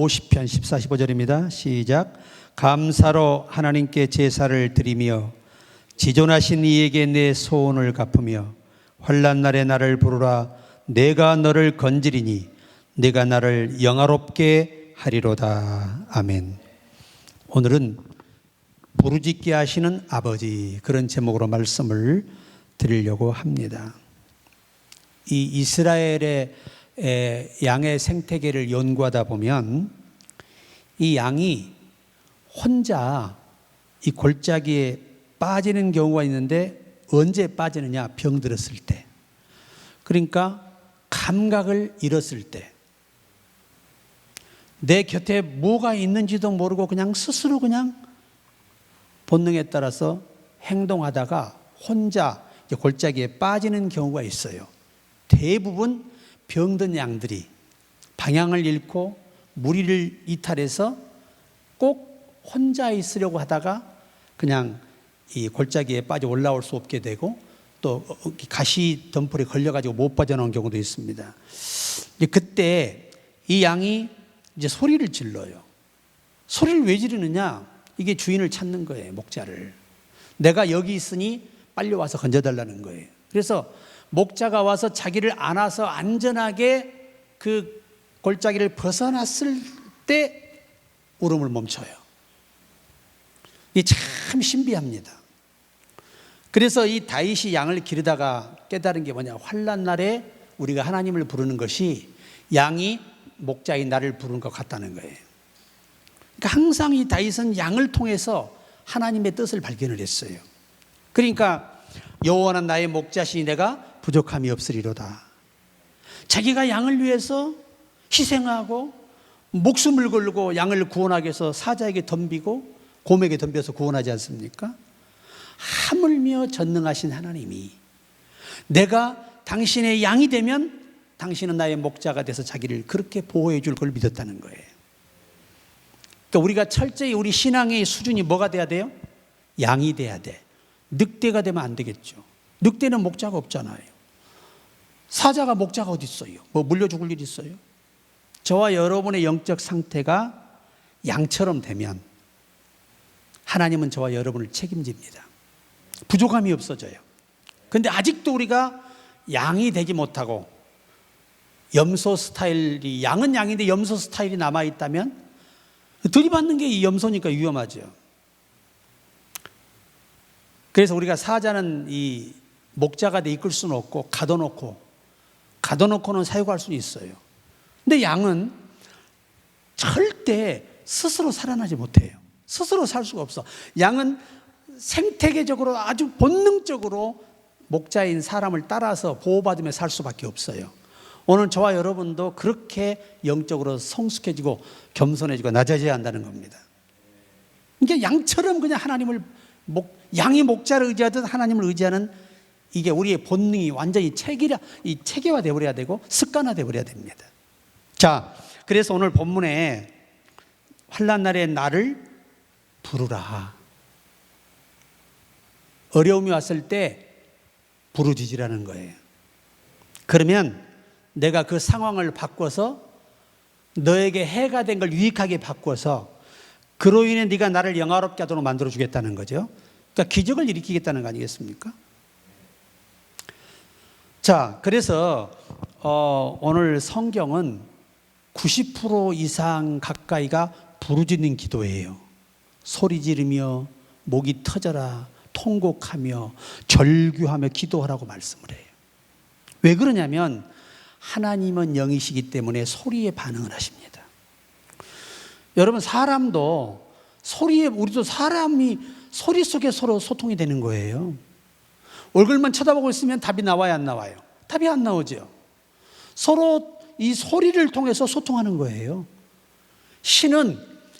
50편 14, 15절입니다. 시작. 감사로 하나님께 제사를 드리며 지존하신 이에게 내 소원을 갚으며 환난 날에 나를 부르라. 내가 너를 건지리니 내가 나를 영화롭게 하리로다. 아멘. 오늘은 부르짖게 하시는 아버지, 그런 제목으로 말씀을 드리려고 합니다. 이 이스라엘의 양의 생태계를 연구하다 보면 이 양이 혼자 이 골짜기에 빠지는 경우가 있는데, 언제 빠지느냐? 병들었을 때, 그러니까 감각을 잃었을 때, 내 곁에 뭐가 있는지도 모르고 그냥 스스로 그냥 본능에 따라서 행동하다가 혼자 골짜기에 빠지는 경우가 있어요. 대부분 병든 양들이 방향을 잃고 무리를 이탈해서 꼭 혼자 있으려고 하다가 그냥 이 골짜기에 빠져 올라올 수 없게 되고, 또 가시 덤불에 걸려가지고 못 빠져나온 경우도 있습니다. 그때 이 양이 이제 소리를 질러요. 소리를 왜 지르느냐? 이게 주인을 찾는 거예요. 목자를. 내가 여기 있으니 빨리 와서 건져달라는 거예요. 그래서 목자가 와서 자기를 안아서 안전하게 그 골짜기를 벗어났을 때 울음을 멈춰요. 이게 참 신비합니다. 그래서 이 다윗이 양을 기르다가 깨달은 게 뭐냐? 환난 날에 우리가 하나님을 부르는 것이 양이 목자인 나를 부르는 것 같다는 거예요. 그러니까 항상 이 다윗은 양을 통해서 하나님의 뜻을 발견을 했어요. 그러니까 여호와는 나의 목자시니 내가 부족함이 없으리로다. 자기가 양을 위해서 희생하고 목숨을 걸고 양을 구원하기 위해서 사자에게 덤비고 곰에게 덤벼서 구원하지 않습니까? 하물며 전능하신 하나님이 내가 당신의 양이 되면 당신은 나의 목자가 돼서 자기를 그렇게 보호해 줄 걸 믿었다는 거예요. 그러니까 우리가 철저히 우리 신앙의 수준이 뭐가 돼야 돼요? 양이 돼야 돼. 늑대가 되면 안 되겠죠. 늑대는 목자가 없잖아요. 사자가 목자가 어디 있어요? 뭐 물려 죽을 일 있어요? 저와 여러분의 영적 상태가 양처럼 되면 하나님은 저와 여러분을 책임집니다. 부족함이 없어져요. 그런데 아직도 우리가 양이 되지 못하고 염소 스타일이, 양은 양인데 염소 스타일이 남아있다면 들이받는 게 이 염소니까 위험하죠. 그래서 우리가 사자는 이 목자가 돼 이끌 수는 없고 가둬놓고는 사육할 수는 있어요. 근데 양은 절대 스스로 살아나지 못해요. 스스로 살 수가 없어. 양은 생태계적으로 아주 본능적으로 목자인 사람을 따라서 보호받으며 살 수밖에 없어요. 오늘 저와 여러분도 그렇게 영적으로 성숙해지고 겸손해지고 낮아져야 한다는 겁니다. 그러니까 양처럼 그냥 하나님을 양이 목자를 의지하듯 하나님을 의지하는, 이게 우리의 본능이 완전히 체계화되어 버려야 되고 습관화되어 버려야 됩니다. 자, 그래서 오늘 본문에 환난 날에 나를 부르라. 어려움이 왔을 때 부르짖으라는 거예요. 그러면 내가 그 상황을 바꿔서 너에게 해가 된 걸 유익하게 바꿔서 그로 인해 네가 나를 영화롭게 하도록 만들어 주겠다는 거죠. 그러니까 기적을 일으키겠다는 거 아니겠습니까? 자, 그래서 오늘 성경은 90% 이상 가까이가 부르짖는 기도예요. 소리 지르며 목이 터져라 통곡하며 절규하며 기도하라고 말씀을 해요. 왜 그러냐면 하나님은 영이시기 때문에 소리에 반응을 하십니다. 여러분, 사람도 우리도 사람이 소리 속에 서로 소통이 되는 거예요. 얼굴만 쳐다보고 있으면 답이 나와야 안 나와요? 답이 안 나오죠. 서로 이 소리를 통해서 소통하는 거예요. 신은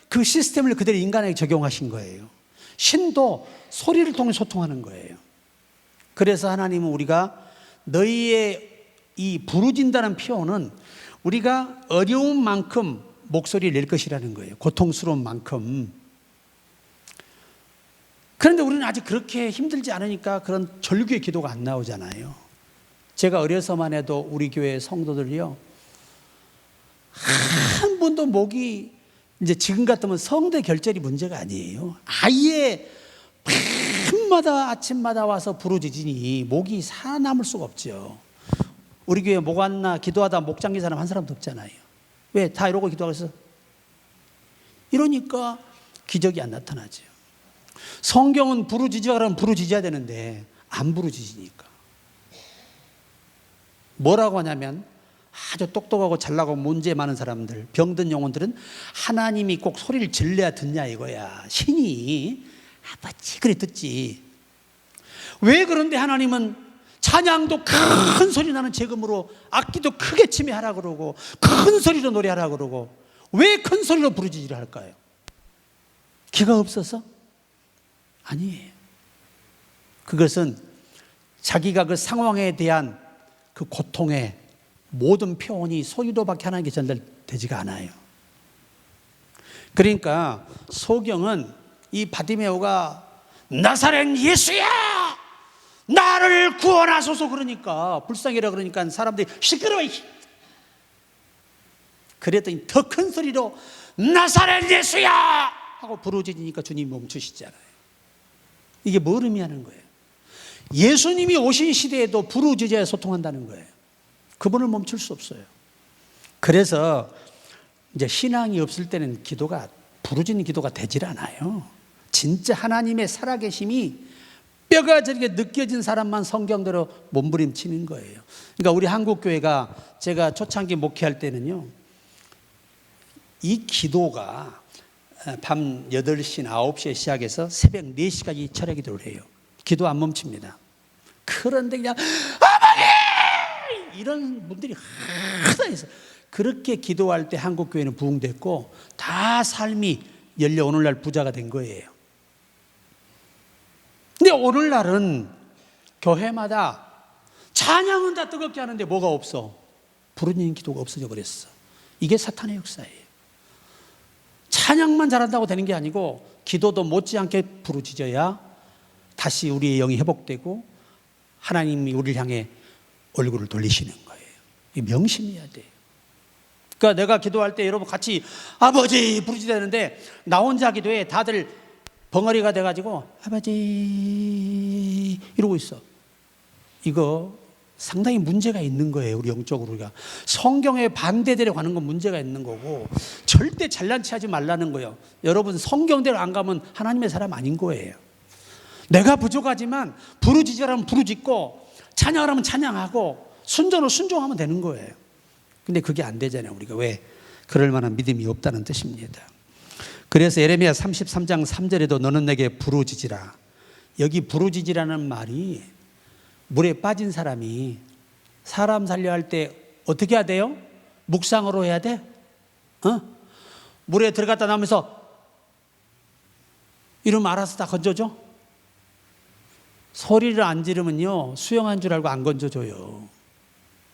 그 시스템을 그대로 인간에게 적용하신 거예요. 신도 소리를 통해 소통하는 거예요. 그래서 하나님은 우리가 너희의 이 부르짖는다는 표현은 우리가 어려운 만큼 목소리를 낼 것이라는 거예요. 고통스러운 만큼. 그런데 우리는 아직 그렇게 힘들지 않으니까 그런 절규의 기도가 안 나오잖아요. 제가 어려서만 해도 우리 교회 성도들이요, 분도 목이 이제 지금 같으면 성대 결절이 문제가 아니에요. 아예 밤마다 아침마다 와서 부르짖으니 목이 살아남을 수가 없죠. 우리 교회 목 안 나 기도하다 목 잠긴 사람 한 사람도 없잖아요. 왜? 다 이러고 기도하고 있어. 이러니까 기적이 안 나타나죠. 성경은 부르짖으라 그러면 부르짖어야 되는데 안 부르짖으니까. 뭐라고 하냐면 아주 똑똑하고 잘나고 문제 많은 사람들, 병든 영혼들은 하나님이 꼭 소리를 질러야 듣냐 이거야. 신이 아버지 그래 듣지. 왜 그런데 하나님은 찬양도 큰 소리 나는 재금으로 악기도 크게 치며 하라 그러고 큰 소리로 노래하라 그러고 왜 큰 소리로 부르짖으라 할까요? 기가 없어서? 아니에요. 그것은 자기가 그 상황에 대한 그 고통의 모든 표현이 소리로밖에 하나님께 전달되지가 않아요. 그러니까 소경은 이 바디메오가 나사렛 예수야 나를 구원하소서 그러니까 불쌍히라 그러니까 사람들이 시끄러워 그랬더니 더 큰 소리로 나사렛 예수야 하고 부르짖으니까 주님 멈추시잖아요. 이게 뭘 의미하는 거예요? 예수님이 오신 시대에도 부르짖어야 소통한다는 거예요. 그분을 멈출 수 없어요. 그래서 이제 신앙이 없을 때는 기도가 부르짖는 기도가 되질 않아요. 진짜 하나님의 살아계심이 뼈가 저렇게 느껴진 사람만 성경대로 몸부림치는 거예요. 그러니까 우리 한국교회가 제가 초창기 목회할 때는요, 이 기도가 밤 8시, 9시에 시작해서 새벽 4시까지 철야 기도를 해요. 기도 안 멈춥니다. 그런데 그냥 아버지! 이런 분들이 하다 해서 그렇게 기도할 때 한국교회는 부흥됐고 다 삶이 열려 오늘날 부자가 된 거예요. 근데 오늘날은 교회마다 찬양은 다 뜨겁게 하는데 뭐가 없어? 부르짖는 기도가 없어져 버렸어. 이게 사탄의 역사예요. 찬양만 잘한다고 되는 게 아니고 기도도 못지않게 부르짖어야 다시 우리의 영이 회복되고 하나님이 우리를 향해 얼굴을 돌리시는 거예요. 이 명심해야 돼요. 그러니까 내가 기도할 때 여러분 같이 아버지 부르짖어야 되는데 나 혼자 기도해 다들 벙어리가 돼가지고 아버지 이러고 있어. 이거 상당히 문제가 있는 거예요. 우리 영적으로 우리가 성경에 반대대로 가는 건 문제가 있는 거고 절대 잘난 체하지 말라는 거예요. 여러분 성경대로 안 가면 하나님의 사람 아닌 거예요. 내가 부족하지만 부르짖으라면 부르짖고 찬양하라면 찬양하고 순종으로 순종하면 되는 거예요. 근데 그게 안 되잖아요. 우리가 왜? 그럴 만한 믿음이 없다는 뜻입니다. 그래서 예레미야 33장 3절에도 너는 내게 부르짖으라. 여기 부르짖으라는 말이 물에 빠진 사람이 사람 살려 할 때 어떻게 해야 돼요? 묵상으로 해야 돼? 물에 들어갔다 나오면서 이러면 알아서 다 건져줘? 소리를 안 지르면요 수영한 줄 알고 안 건져줘요.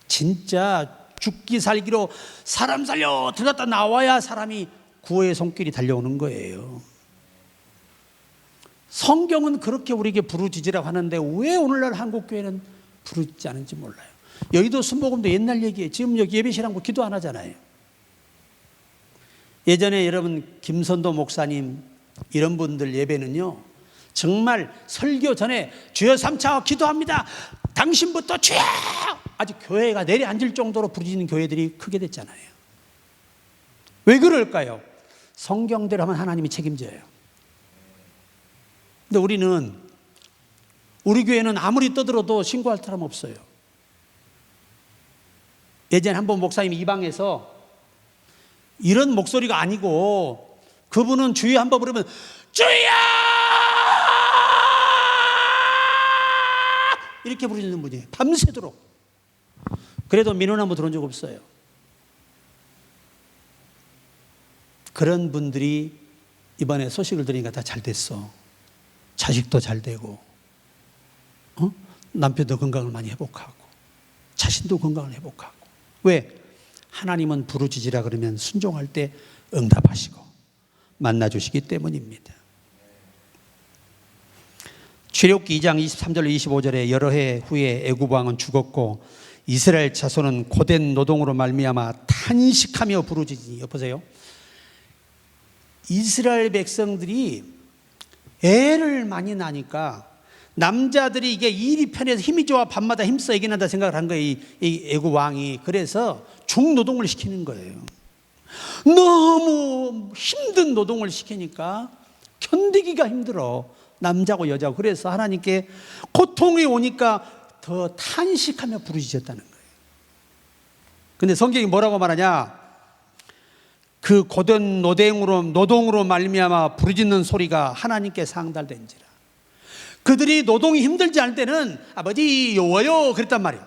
진짜 죽기 살기로 사람 살려 들어갔다 나와야 사람이 구원의 손길이 달려오는 거예요. 성경은 그렇게 우리에게 부르짖으라고 하는데 왜 오늘날 한국교회는 부르짖지 않은지 몰라요. 여의도 순복음도 옛날 얘기예요. 지금 여기 예배실하고 기도 안 하잖아요. 예전에 여러분 김선도 목사님 이런 분들 예배는요 정말 설교 전에 주여 삼차 기도합니다. 당신부터 주여 아주 교회가 내려앉을 정도로 부르짖는 교회들이 크게 됐잖아요. 왜 그럴까요? 성경대로 하면 하나님이 책임져요. 근데 우리 교회는 아무리 떠들어도 신고할 사람 없어요. 예전에 한 번 목사님이 이방에서 이런 목소리가 아니고 그분은 주여 한 번 부르면 주여 이렇게 부르짖는 분이에요. 밤새도록. 그래도 민원한번 들어온 적 없어요. 그런 분들이 이번에 소식을 들으니까 다 잘 됐어. 자식도 잘 되고 남편도 건강을 많이 회복하고 자신도 건강을 회복하고. 왜? 하나님은 부르짖으라 그러면 순종할 때 응답하시고 만나주시기 때문입니다. 출애굽기 2장 23절 25절에 여러 해 후에 애굽 왕은 죽었고 이스라엘 자손은 고된 노동으로 말미암아 탄식하며 부르짖으니. 보세요. 이스라엘 백성들이 애를 많이 낳으니까 남자들이 이게 일이 편해서 힘이 좋아 밤마다 힘써 이겨낸다 생각을 한 거예요. 이 애국 왕이. 그래서 중노동을 시키는 거예요. 너무 힘든 노동을 시키니까 견디기가 힘들어, 남자고 여자고. 그래서 하나님께 고통이 오니까 더 탄식하며 부르짖었다는 거예요. 근데 성경이 뭐라고 말하냐? 그 고된 노동으로 말미암아 부르짖는 소리가 하나님께 상달된지라. 그들이 노동이 힘들지 않을 때는 아버지 요워요 그랬단 말이에요.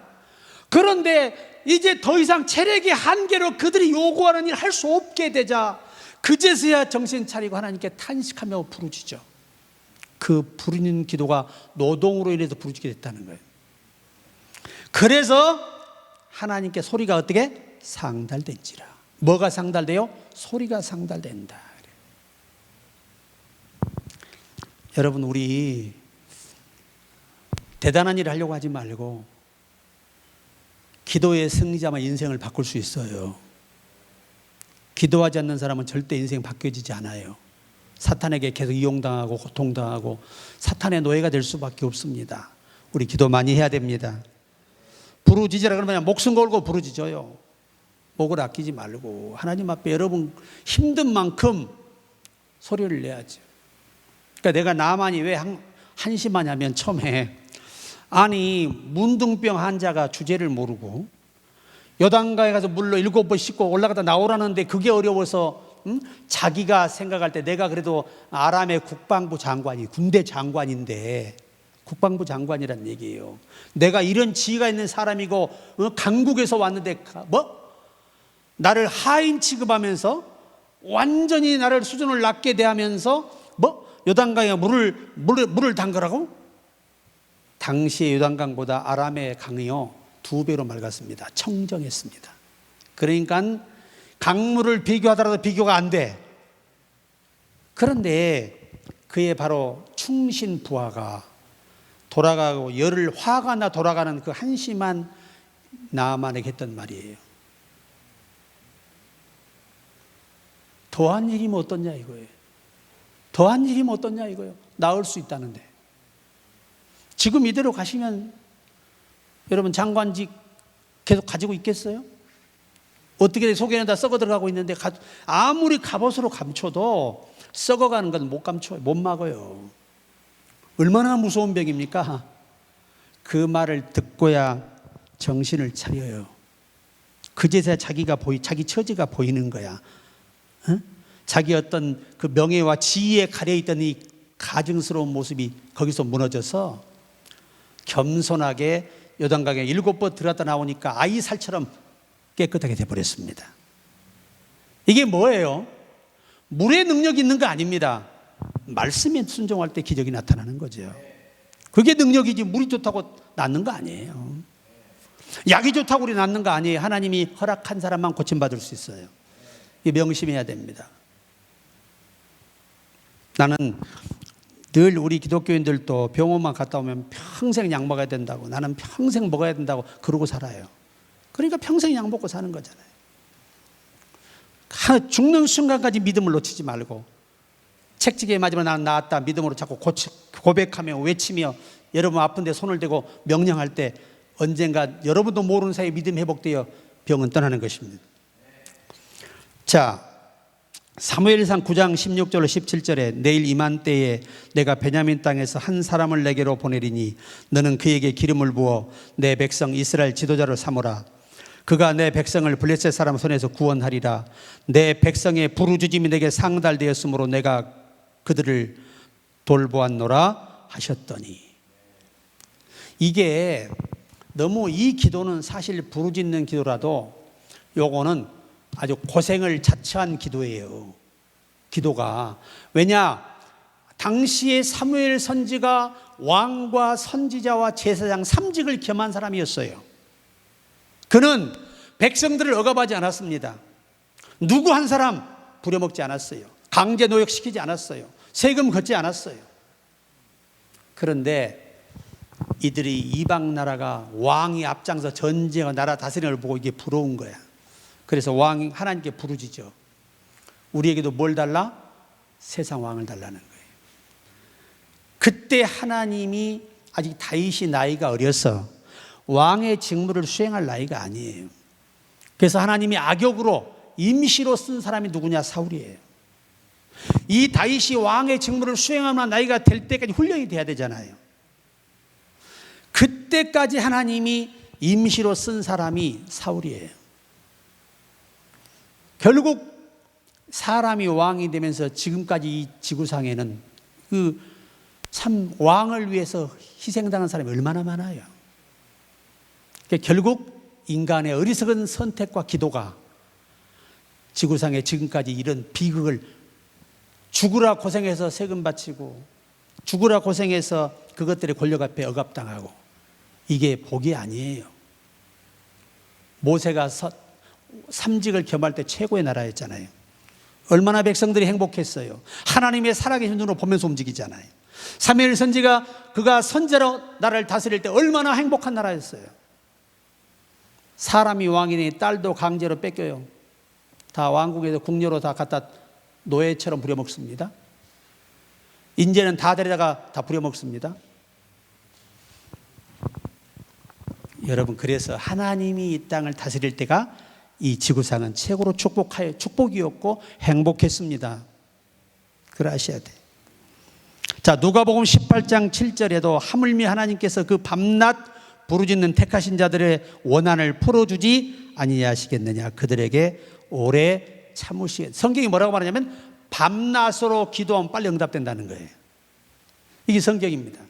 그런데 이제 더 이상 체력의 한계로 그들이 요구하는 일 할 수 없게 되자 그제서야 정신 차리고 하나님께 탄식하며 부르짖죠. 그 부르짖는 기도가 노동으로 인해서 부르짖게 됐다는 거예요. 그래서 하나님께 소리가 어떻게? 상달된지라. 뭐가 상달돼요? 소리가 상달된다. 여러분, 우리 대단한 일을 하려고 하지 말고 기도의 승리자만 인생을 바꿀 수 있어요. 기도하지 않는 사람은 절대 인생 바뀌어지지 않아요. 사탄에게 계속 이용당하고 고통당하고 사탄의 노예가 될 수밖에 없습니다. 우리 기도 많이 해야 됩니다. 부르짖으라 그러면 목숨 걸고 부르짖어요. 목을 아끼지 말고 하나님 앞에 여러분 힘든 만큼 소리를 내야죠. 그러니까 내가 나만이 왜 한심하냐면, 처음에 아니 문둥병 환자가 주제를 모르고 요단강에 가서 물로 7번 씻고 올라가다 나오라는데 그게 어려워서 자기가 생각할 때 내가 그래도 아람의 국방부 장관이, 군대 장관인데, 국방부 장관이란 얘기예요. 내가 이런 지위가 있는 사람이고 강국에서 왔는데 나를 하인 취급하면서 완전히 나를 수준을 낮게 대하면서 요단강에 물을 담그라고? 당시의 요단강보다 아람의 강이요 2배로 맑았습니다. 청정했습니다. 그러니까 강물을 비교하더라도 비교가 안 돼. 그런데 그의 바로 충신 부하가 돌아가고 열을 화가 나 돌아가는 그 한심한 나아만에게 했던 말이에요. 더한 일이면 어떠냐 이거예요. 더한 일이면 어떠냐 이거예요. 나을 수 있다는데. 지금 이대로 가시면 여러분 장관직 계속 가지고 있겠어요? 어떻게 속에는 다 썩어 들어가고 있는데 아무리 갑옷으로 감춰도 썩어가는 건 못 감춰요. 못 막아요. 얼마나 무서운 병입니까? 그 말을 듣고야 정신을 차려요. 그제서야 자기 처지가 보이는 거야. 자기 어떤 그 명예와 지위에 가려있던 이 가증스러운 모습이 거기서 무너져서 겸손하게 요단강에 7번 들어갔다 나오니까 아이 살처럼 깨끗하게 돼버렸습니다. 이게 뭐예요? 물의 능력이 있는 거 아닙니다. 말씀에 순종할 때 기적이 나타나는 거죠. 그게 능력이지 물이 좋다고 낫는 거 아니에요. 약이 좋다고 우리 낫는 거 아니에요. 하나님이 허락한 사람만 고침받을 수 있어요. 이 명심해야 됩니다. 나는 늘 우리 기독교인들도 병원만 갔다 오면 평생 약 먹어야 된다고, 나는 평생 먹어야 된다고 그러고 살아요. 그러니까 평생 약 먹고 사는 거잖아요. 죽는 순간까지 믿음을 놓치지 말고, 책지기에 맞으면 나는 나았다 믿음으로 자꾸 고백하며 외치며 여러분 아픈데 손을 대고 명령할 때 언젠가 여러분도 모르는 사이에 믿음이 회복되어 병은 떠나는 것입니다. 자, 사무엘상 9장 16절로 17절에 내일 이맘때에 내가 베냐민 땅에서 한 사람을 내게로 보내리니 너는 그에게 기름을 부어 내 백성 이스라엘 지도자를 삼으라. 그가 내 백성을 블레셋 사람 손에서 구원하리라. 내 백성의 부르짖음이 내게 상달되었으므로 내가 그들을 돌보았노라 하셨더니. 이게 너무, 이 기도는 사실 부르짖는 기도라도 요거는 아주 고생을 자처한 기도예요. 기도가. 왜냐? 당시에 사무엘 선지가 왕과 선지자와 제사장 3직을 겸한 사람이었어요. 그는 백성들을 억압하지 않았습니다. 누구 한 사람 부려먹지 않았어요. 강제 노역시키지 않았어요. 세금 걷지 않았어요. 그런데 이들이 이방 나라가 왕이 앞장서 전쟁을 나라 다스리는 걸 보고 이게 부러운 거야. 그래서 왕이 하나님께 부르짖어. 우리에게도 뭘 달라? 세상 왕을 달라는 거예요. 그때 하나님이 아직 다윗이 나이가 어려서 왕의 직무를 수행할 나이가 아니에요. 그래서 하나님이 악역으로 임시로 쓴 사람이 누구냐? 사울이에요. 이 다윗이 왕의 직무를 수행하면 나이가 될 때까지 훈련이 돼야 되잖아요. 그때까지 하나님이 임시로 쓴 사람이 사울이에요. 결국 사람이 왕이 되면서 지금까지 이 지구상에는 그 참 왕을 위해서 희생당한 사람이 얼마나 많아요. 그러니까 결국 인간의 어리석은 선택과 기도가 지구상에 지금까지 이런 비극을, 죽으라 고생해서 세금 바치고 죽으라 고생해서 그것들의 권력 앞에 억압당하고, 이게 복이 아니에요. 모세가 삼직을 겸할 때 최고의 나라였잖아요. 얼마나 백성들이 행복했어요. 하나님의 살아계신 눈으로 보면서 움직이잖아요. 사무엘 선지가 그가 선지자로 나라를 다스릴 때 얼마나 행복한 나라였어요. 사람이 왕이니 딸도 강제로 뺏겨요. 다 왕궁에서 궁녀로 다 갖다 노예처럼 부려먹습니다. 인제는 다 데려다가 다 부려먹습니다. 여러분, 그래서 하나님이 이 땅을 다스릴 때가 이 지구상은 최고로 축복이었고 행복했습니다. 그걸 아셔야 돼요. 자, 누가복음 18장 7절에도 하물며 하나님께서 그 밤낮 부르짖는 택하신 자들의 원한을 풀어주지 아니하시겠느냐. 그들에게 오래 참으시겠. 성경이 뭐라고 말하냐면 밤낮으로 기도하면 빨리 응답된다는 거예요. 이게 성경입니다.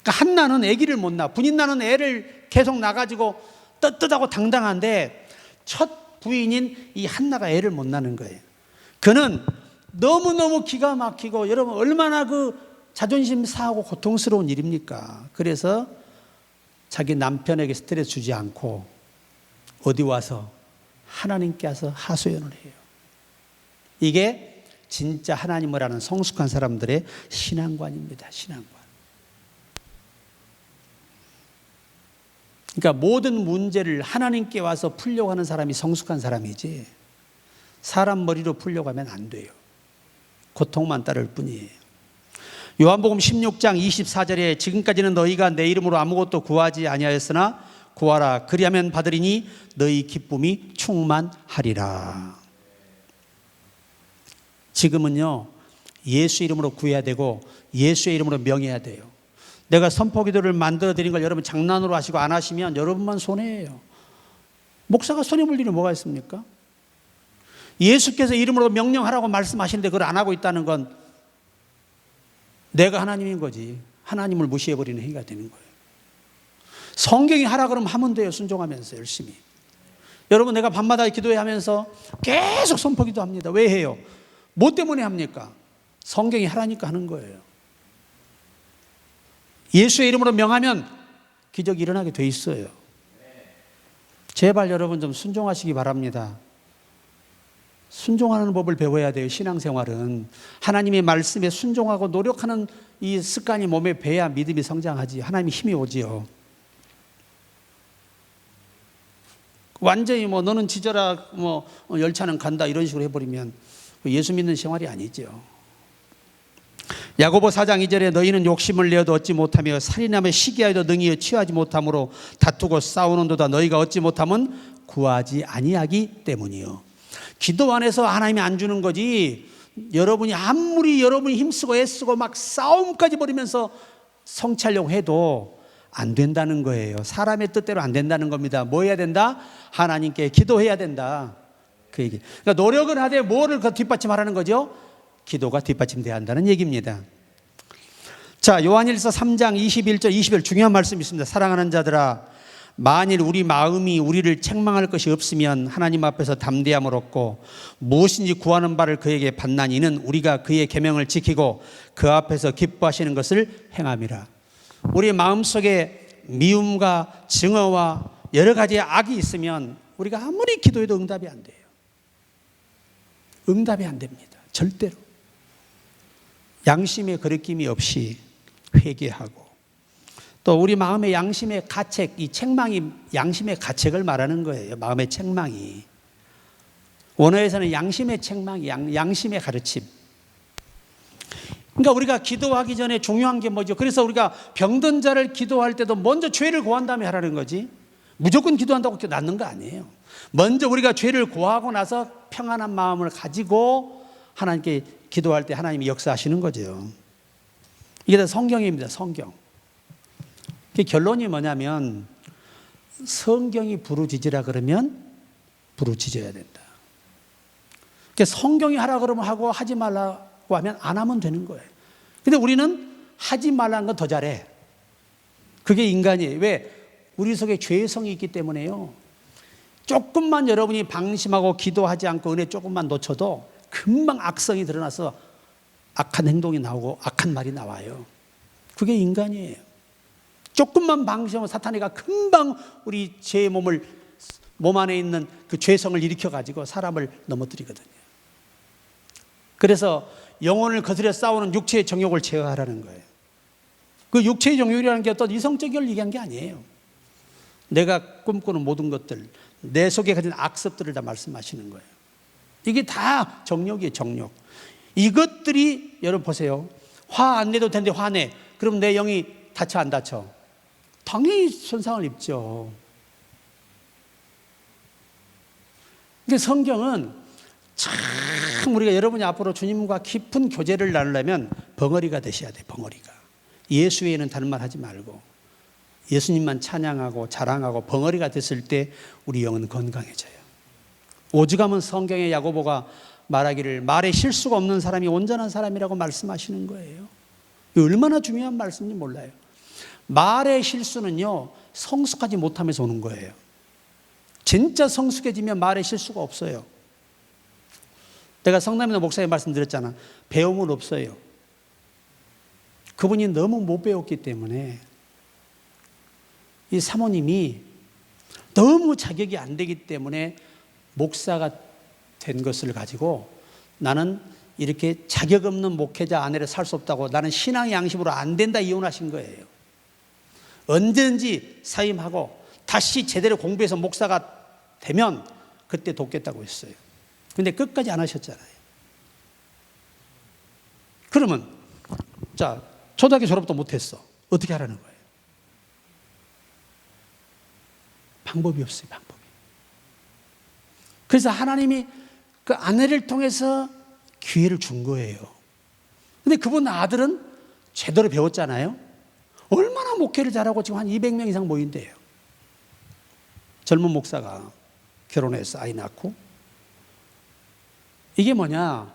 그러니까 한나는 아기를 못 낳아. 부인 나는 애를 계속 낳아가지고 떳떳하고 당당한데 첫 부인인 이 한나가 애를 못 낳는 거예요. 그는 너무너무 기가 막히고, 여러분 얼마나 그 자존심 상하고 고통스러운 일입니까? 그래서 자기 남편에게 스트레스 주지 않고 어디 와서 하나님께 와서 하소연을 해요. 이게 진짜 하나님을 아는 성숙한 사람들의 신앙관입니다. 신앙관. 그러니까 모든 문제를 하나님께 와서 풀려고 하는 사람이 성숙한 사람이지, 사람 머리로 풀려고 하면 안 돼요. 고통만 따를 뿐이에요. 요한복음 16장 24절에 지금까지는 너희가 내 이름으로 아무것도 구하지 아니하였으나 구하라 그리하면 받으리니 너희 기쁨이 충만하리라. 지금은요, 예수 이름으로 구해야 되고 예수의 이름으로 명해야 돼요. 내가 선포기도를 만들어 드린 걸 여러분 장난으로 하시고 안 하시면 여러분만 손해예요. 목사가 손해볼 일이 뭐가 있습니까? 예수께서 이름으로 명령하라고 말씀하시는데 그걸 안 하고 있다는 건 내가 하나님인 거지. 하나님을 무시해버리는 행위가 되는 거예요. 성경이 하라 그러면 하면 돼요. 순종하면서 열심히. 여러분, 내가 밤마다 기도해 하면서 계속 선포기도 합니다. 왜 해요? 뭐 때문에 합니까? 성경이 하라니까 하는 거예요. 예수의 이름으로 명하면 기적이 일어나게 돼 있어요. 제발 여러분 좀 순종하시기 바랍니다. 순종하는 법을 배워야 돼요. 신앙생활은 하나님의 말씀에 순종하고 노력하는 이 습관이 몸에 배야 믿음이 성장하지, 하나님이 힘이 오지요. 완전히 너는 지져라, 열차는 간다 이런 식으로 해버리면 예수 믿는 생활이 아니죠. 야고보 4장 2절에 너희는 욕심을 내어도 얻지 못하며 살인하며 시기하여도 능히 취하지 못함으로 다투고 싸우는도다. 너희가 얻지 못하면 구하지 아니하기 때문이요. 기도 안에서 하나님이 안 주는 거지, 여러분이 아무리 여러분이 힘쓰고 애쓰고 막 싸움까지 벌이면서 성취하려고 해도 안 된다는 거예요. 사람의 뜻대로 안 된다는 겁니다. 뭐 해야 된다? 하나님께 기도해야 된다. 그 얘기. 그러니까 노력을 하되 뭐를 뒷받침하라는 거죠? 기도가 뒷받침돼야 한다는 얘기입니다. 자, 요한일서 3장 21절 20절 중요한 말씀이 있습니다. 사랑하는 자들아, 만일 우리 마음이 우리를 책망할 것이 없으면 하나님 앞에서 담대함을 얻고 무엇인지 구하는 바를 그에게 받나니 이는 우리가 그의 계명을 지키고 그 앞에서 기뻐하시는 것을 행함이라. 우리 마음속에 미움과 증오와 여러 가지의 악이 있으면 우리가 아무리 기도해도 응답이 안 돼요. 응답이 안 됩니다. 절대로. 양심의 거리낌이 없이 회개하고 또 우리 마음의 양심의 가책, 이 책망이 양심의 가책을 말하는 거예요. 마음의 책망이. 원어에서는 양심의 책망이, 양심의 가르침. 그러니까 우리가 기도하기 전에 중요한 게 뭐죠? 그래서 우리가 병든 자를 기도할 때도 먼저 죄를 고한 다음에 하라는 거지. 무조건 기도한다고 낫는 거 아니에요. 먼저 우리가 죄를 고하고 나서 평안한 마음을 가지고 하나님께 기도할 때 하나님이 역사하시는 거죠. 이게 다 성경입니다. 성경. 결론이 뭐냐면 성경이 부르짖으라 그러면 부르짖어야 된다. 성경이 하라 그러면 하고 하지 말라고 하면 안 하면 되는 거예요. 근데 우리는 하지 말라는 건 더 잘해. 그게 인간이에요. 왜? 우리 속에 죄성이 있기 때문에요. 조금만 여러분이 방심하고 기도하지 않고 은혜 조금만 놓쳐도 금방 악성이 드러나서 악한 행동이 나오고 악한 말이 나와요. 그게 인간이에요. 조금만 방심하면 사탄이가 금방 우리 죄의 몸 안에 있는 그 죄성을 일으켜 가지고 사람을 넘어뜨리거든요. 그래서 영혼을 거스려 싸우는 육체의 정욕을 제어하라는 거예요. 그 육체의 정욕이라는 게 어떤 이성적인 얘기한 게 아니에요. 내가 꿈꾸는 모든 것들, 내 속에 가진 악습들을 다 말씀하시는 거예요. 이게 다 정욕이에요. 정욕. 이것들이 여러분 보세요. 화 안 내도 되는데 화내. 그럼 내 영이 다쳐 안 다쳐? 당연히 손상을 입죠. 그러니까 성경은 참 우리가 여러분이 앞으로 주님과 깊은 교제를 나누려면 벙어리가 되셔야 돼요. 벙어리가. 예수 외에는 다른 말 하지 말고 예수님만 찬양하고 자랑하고 벙어리가 됐을 때 우리 영은 건강해져요. 오죽하면 성경의 야고보가 말하기를 말에 실수가 없는 사람이 온전한 사람이라고 말씀하시는 거예요. 얼마나 중요한 말씀인지 몰라요. 말의 실수는요, 성숙하지 못하면서 오는 거예요. 진짜 성숙해지면 말의 실수가 없어요. 내가 성남이나 목사님 말씀드렸잖아. 배움은 없어요. 그분이 너무 못 배웠기 때문에 이 사모님이 너무 자격이 안 되기 때문에 목사가 된 것을 가지고 나는 이렇게 자격 없는 목회자 아내를 살 수 없다고 나는 신앙의 양심으로 안 된다 이혼하신 거예요. 언제든지 사임하고 다시 제대로 공부해서 목사가 되면 그때 돕겠다고 했어요. 근데 끝까지 안 하셨잖아요. 그러면 자 초등학교 졸업도 못했어. 어떻게 하라는 거예요? 방법이 없어요. 방법이. 그래서 하나님이 그 아내를 통해서 기회를 준 거예요. 근데 그분 아들은 제대로 배웠잖아요. 얼마나 목회를 잘하고 지금 한 200명 이상 모인대요. 젊은 목사가 결혼해서 아이 낳고. 이게 뭐냐?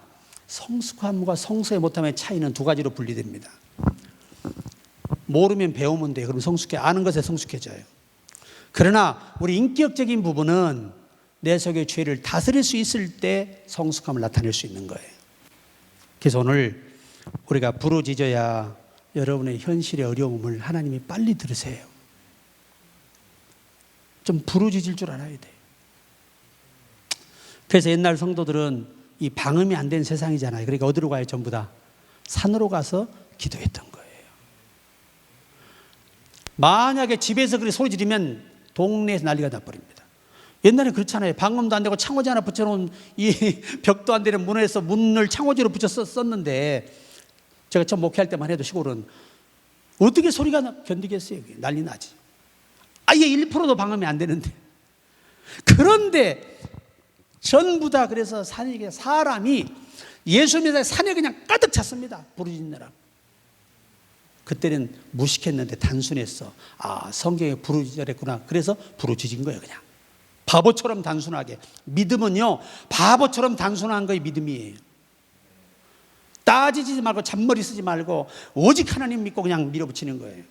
성숙함과 성숙해 못함의 차이는 두 가지로 분리됩니다. 모르면 배우면 돼요. 그럼 성숙해. 아는 것에 성숙해져요. 그러나 우리 인격적인 부분은 내 속의 죄를 다스릴 수 있을 때 성숙함을 나타낼 수 있는 거예요. 그래서 오늘 우리가 부르짖어야 여러분의 현실의 어려움을 하나님이 빨리 들으세요. 좀 부르짖을 줄 알아야 돼요. 그래서 옛날 성도들은 이 방음이 안 된 세상이잖아요. 그러니까 어디로 가요? 전부 다 산으로 가서 기도했던 거예요. 만약에 집에서 그렇게 소리 지르면 동네에서 난리가 나버립니다. 옛날에 그렇잖아요. 방음도 안 되고 창호지 하나 붙여놓은 이 벽도 안 되는 문에서 문을 창호지로 붙여 썼는데 제가 처음 목회할 때만 해도 시골은 어떻게 소리가 견디겠어요? 난리 나지. 아예 1%도 방음이 안 되는데. 그런데 전부 다 그래서 사람이 예수 믿는 산에 그냥 가득 찼습니다. 부르짖느라. 그때는 무식했는데 단순했어. 아, 성경에 부르짖으랬구나. 그래서 부르짖은 거예요, 그냥. 바보처럼 단순하게. 믿음은요, 바보처럼 단순한 거의 믿음이에요. 따지지 말고 잔머리 쓰지 말고 오직 하나님 믿고 그냥 밀어붙이는 거예요.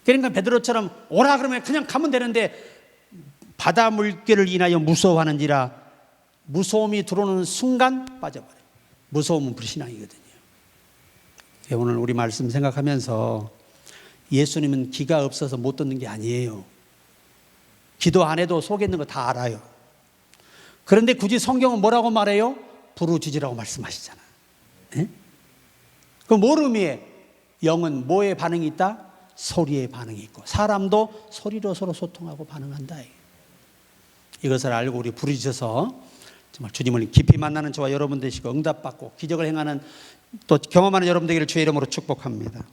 그러니까 베드로처럼 오라 그러면 그냥 가면 되는데 바다 물결을 인하여 무서워하는지라 무서움이 들어오는 순간 빠져버려요. 무서움은 불신앙이거든요. 오늘 우리 말씀 생각하면서 예수님은 기가 없어서 못 듣는 게 아니에요. 기도 안 해도 속에 있는 거 다 알아요. 그런데 굳이 성경은 뭐라고 말해요? 부르짖으라고 말씀하시잖아. 그럼 뭘 의미해? 영은 뭐에 반응이 있다? 소리에 반응이 있고 사람도 소리로 서로 소통하고 반응한다. 이것을 알고 우리 부르짖어서 정말 주님을 깊이 만나는 저와 여러분 되시고 응답받고 기적을 행하는 또 경험하는 여러분 되기를 주의 이름으로 축복합니다.